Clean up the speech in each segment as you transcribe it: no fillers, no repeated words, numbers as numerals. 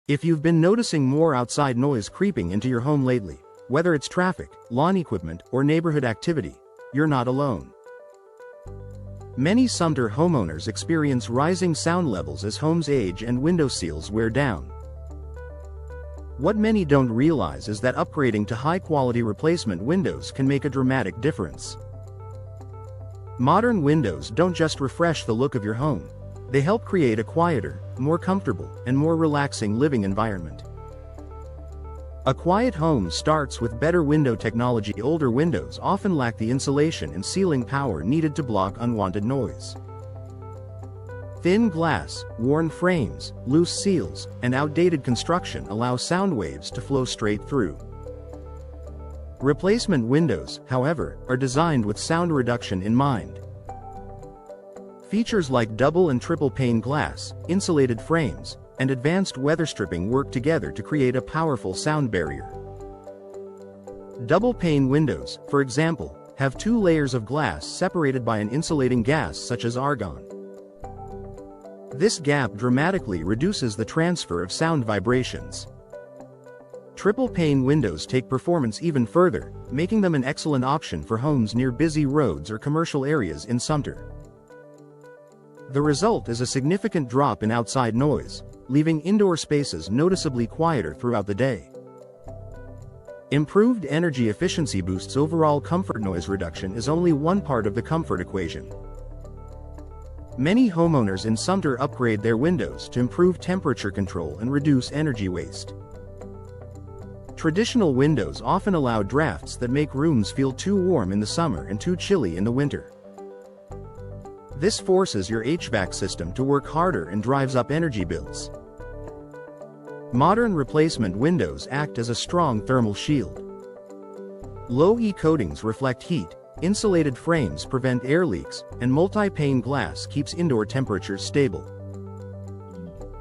If you've been noticing more outside noise creeping into your home lately, whether it's traffic, lawn equipment, or neighborhood activity, you're not alone. Many Sumter homeowners experience rising sound levels as homes age and window seals wear down. What many don't realize is that upgrading to high-quality replacement windows can make a dramatic difference. Modern windows don't just refresh the look of your home, they help create a quieter, more comfortable, and more relaxing living environment. A quiet home starts with better window technology. Older windows often lack the insulation and sealing power needed to block unwanted noise. Thin glass, worn frames, loose seals, and outdated construction allow sound waves to flow straight through. Replacement windows, however, are designed with sound reduction in mind. Features like double and triple pane glass, insulated frames, and advanced weather stripping work together to create a powerful sound barrier. Double pane windows, for example, have 2 layers of glass separated by an insulating gas such as argon. This gap dramatically reduces the transfer of sound vibrations. Triple pane windows take performance even further, making them an excellent option for homes near busy roads or commercial areas in Sumter. The result is a significant drop in outside noise, leaving indoor spaces noticeably quieter throughout the day. Improved energy efficiency boosts overall comfort. Noise reduction is only one part of the comfort equation. Many homeowners in Sumter upgrade their windows to improve temperature control and reduce energy waste. Traditional windows often allow drafts that make rooms feel too warm in the summer and too chilly in the winter. This forces your HVAC system to work harder and drives up energy bills. Modern replacement windows act as a strong thermal shield. Low-E coatings reflect heat, insulated frames prevent air leaks, and multi-pane glass keeps indoor temperatures stable.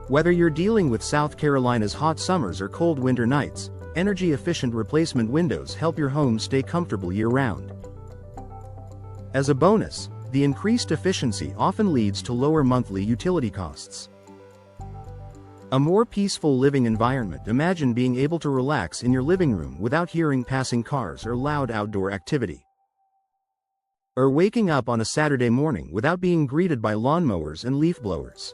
Whether you're dealing with South Carolina's hot summers or cold winter nights, energy-efficient replacement windows help your home stay comfortable year-round. As a bonus, the increased efficiency often leads to lower monthly utility costs. A more peaceful living environment. Imagine being able to relax in your living room without hearing passing cars or loud outdoor activity. Or waking up on a Saturday morning without being greeted by lawnmowers and leaf blowers.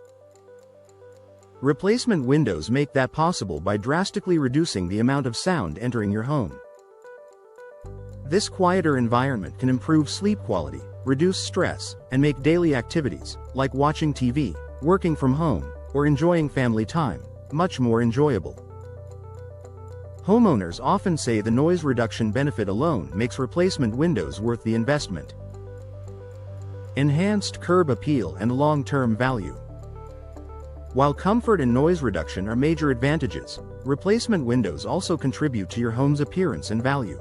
Replacement windows make that possible by drastically reducing the amount of sound entering your home. This quieter environment can improve sleep quality, reduce stress, and make daily activities, like watching TV, working from home, or enjoying family time, much more enjoyable. Homeowners often say the noise reduction benefit alone makes replacement windows worth the investment. Enhanced curb appeal and long-term value. While comfort and noise reduction are major advantages, replacement windows also contribute to your home's appearance and value.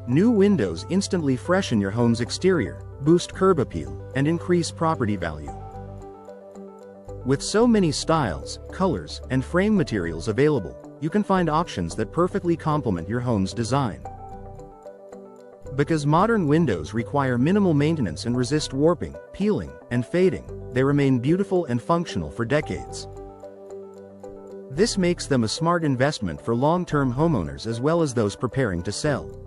New windows instantly freshen your home's exterior, boost curb appeal, and increase property value. With so many styles, colors, and frame materials available, you can find options that perfectly complement your home's design. Because modern windows require minimal maintenance and resist warping, peeling, and fading, they remain beautiful and functional for decades. This makes them a smart investment for long-term homeowners as well as those preparing to sell.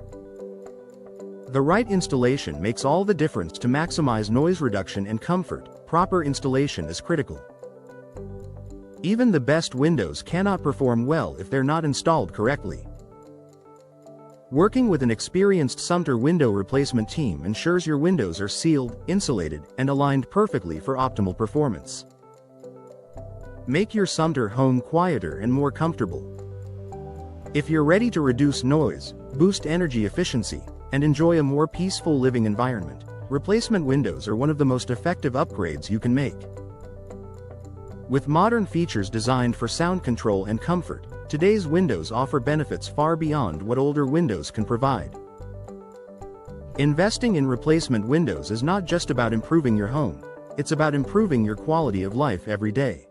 The right installation makes all the difference to maximize noise reduction and comfort. Proper installation is critical. Even the best windows cannot perform well if they're not installed correctly. Working with an experienced Sumter window replacement team ensures your windows are sealed, insulated, and aligned perfectly for optimal performance. Make your Sumter home quieter and more comfortable. If you're ready to reduce noise, boost energy efficiency, and enjoy a more peaceful living environment, replacement windows are one of the most effective upgrades you can make. With modern features designed for sound control and comfort, today's windows offer benefits far beyond what older windows can provide. Investing in replacement windows is not just about improving your home, it's about improving your quality of life every day.